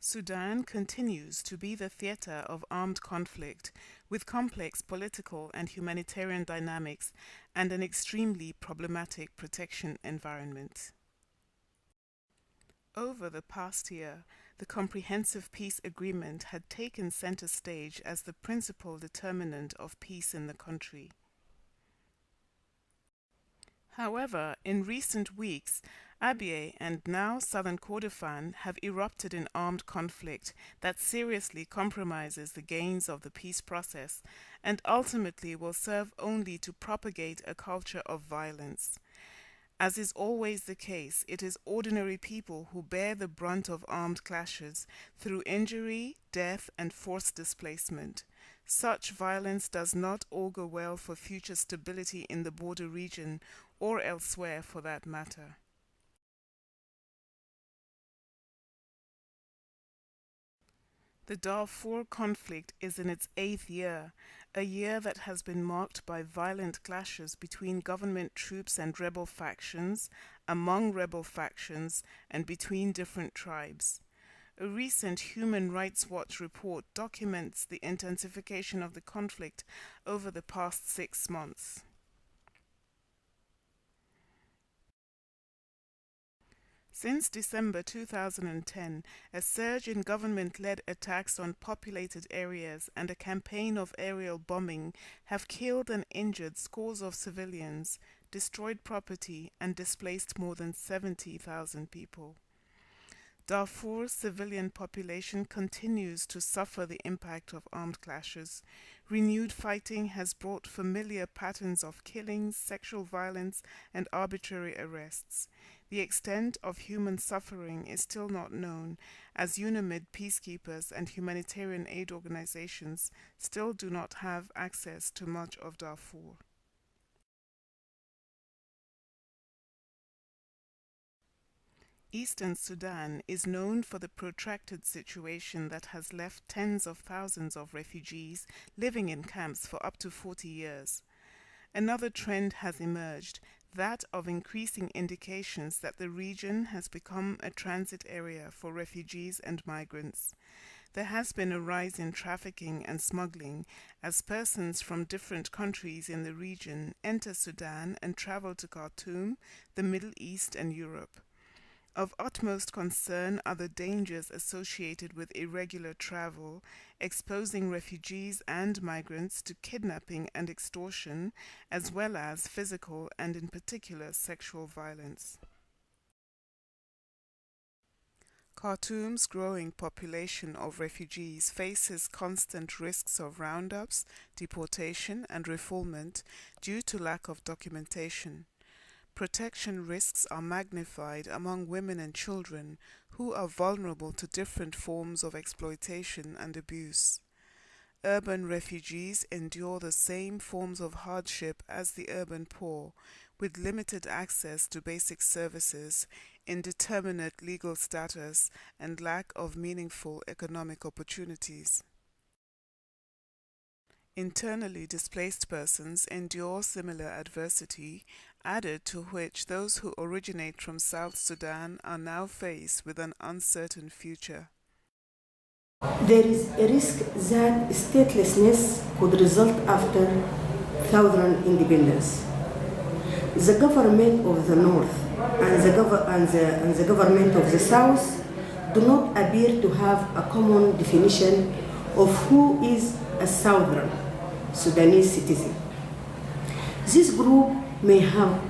Sudan continues to be the theater of armed conflict, with complex political and humanitarian dynamics and an extremely problematic protection environment. Over the past year, the Comprehensive Peace Agreement had taken center stage as the principal determinant of peace in the country. However, in recent weeks, Abyei and now southern Kordofan have erupted in armed conflict that seriously compromises the gains of the peace process and ultimately will serve only to propagate a culture of violence. As is always the case, it is ordinary people who bear the brunt of armed clashes through injury, death, and forced displacement. Such violence does not augur well for future stability in the border region or elsewhere for that matter. The Darfur conflict is in its 8th year, a year that has been marked by violent clashes between government troops and rebel factions, among rebel factions, and between different tribes. A recent Human Rights Watch report documents the intensification of the conflict over the past 6 months. Since December 2010, a surge in government-led attacks on populated areas and a campaign of aerial bombing have killed and injured scores of civilians, destroyed property, and displaced more than 70,000 people. Darfur's civilian population continues to suffer the impact of armed clashes. Renewed fighting has brought familiar patterns of killings, sexual violence, and arbitrary arrests. The extent of human suffering is still not known, as UNAMID peacekeepers and humanitarian aid organizations still do not have access to much of Darfur. Eastern Sudan is known for the protracted situation that has left tens of thousands of refugees living in camps for up to 40 years. Another trend has emerged, that of increasing indications that the region has become a transit area for refugees and migrants. There has been a rise in trafficking and smuggling as persons from different countries in the region enter Sudan and travel to Khartoum, the Middle East, and Europe. Of utmost concern are the dangers associated with irregular travel, exposing refugees and migrants to kidnapping and extortion, as well as physical and in particular sexual violence. Khartoum's growing population of refugees faces constant risks of roundups, deportation, and refoulement due to lack of documentation. Protection risks are magnified among women and children who are vulnerable to different forms of exploitation and abuse. Urban refugees endure the same forms of hardship as the urban poor, with limited access to basic services, indeterminate legal status, and lack of meaningful economic opportunities. Internally displaced persons endure similar adversity, added to which those who originate from South Sudan are now faced with an uncertain future. There is a risk that statelessness could result after southern independence. The government of the north and the government of the south do not appear to have a common definition of who is a southern Sudanese citizen. This group may have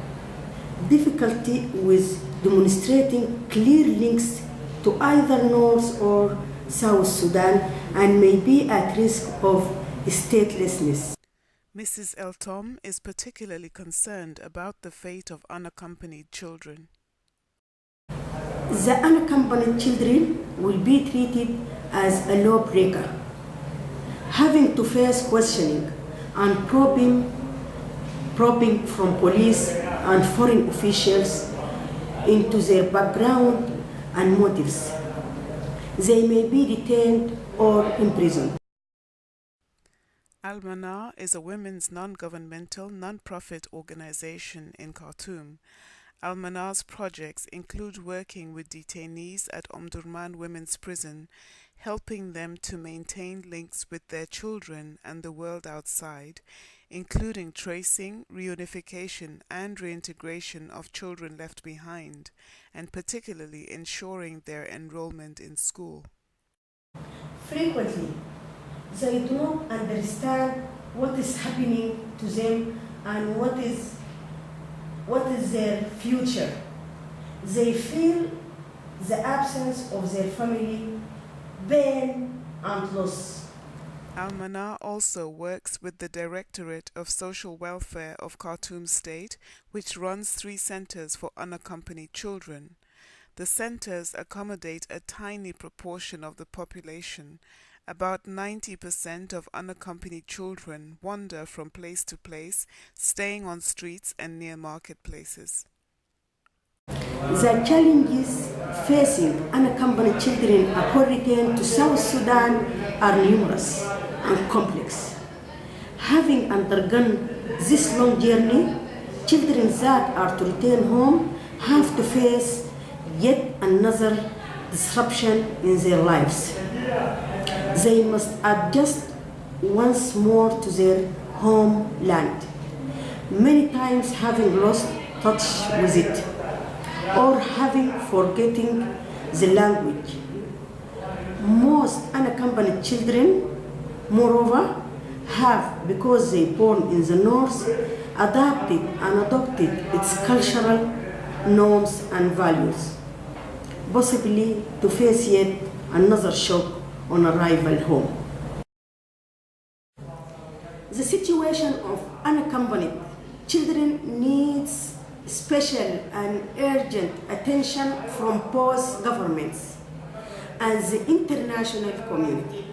difficulty with demonstrating clear links to either North or South Sudan and may be at risk of statelessness. Mrs. Eltom is particularly concerned about the fate of unaccompanied children. The unaccompanied children will be treated as a lawbreaker, having to face questioning and probing from police and foreign officials into their background and motives. They may be detained or imprisoned. Al-Manar is a women's non-governmental, non-profit organization in Khartoum. Al-Manar's projects include working with detainees at Omdurman Women's Prison, helping them to maintain links with their children and the world outside, including tracing, reunification, and reintegration of children left behind, and particularly ensuring their enrollment in school. Frequently, they do not understand what is happening to them and what is their future. They feel the absence of their family, pain and loss. Al-Manar also works with the Directorate of Social Welfare of Khartoum State, which runs 3 centers for unaccompanied children. The centers accommodate a tiny proportion of the population. About 90% of unaccompanied children wander from place to place, staying on streets and near marketplaces. The challenges facing unaccompanied children upon return to South Sudan are numerous and complex. Having undergone this long journey, children that are to return home have to face yet another disruption in their lives. They must adjust once more to their homeland, many times having lost touch with it or having forgotten the language. Most unaccompanied children, moreover, have, because they born in the north, adapted and adopted its cultural norms and values, possibly to face yet another shock on arrival home. The situation of unaccompanied children needs special and urgent attention from both governments and the international community.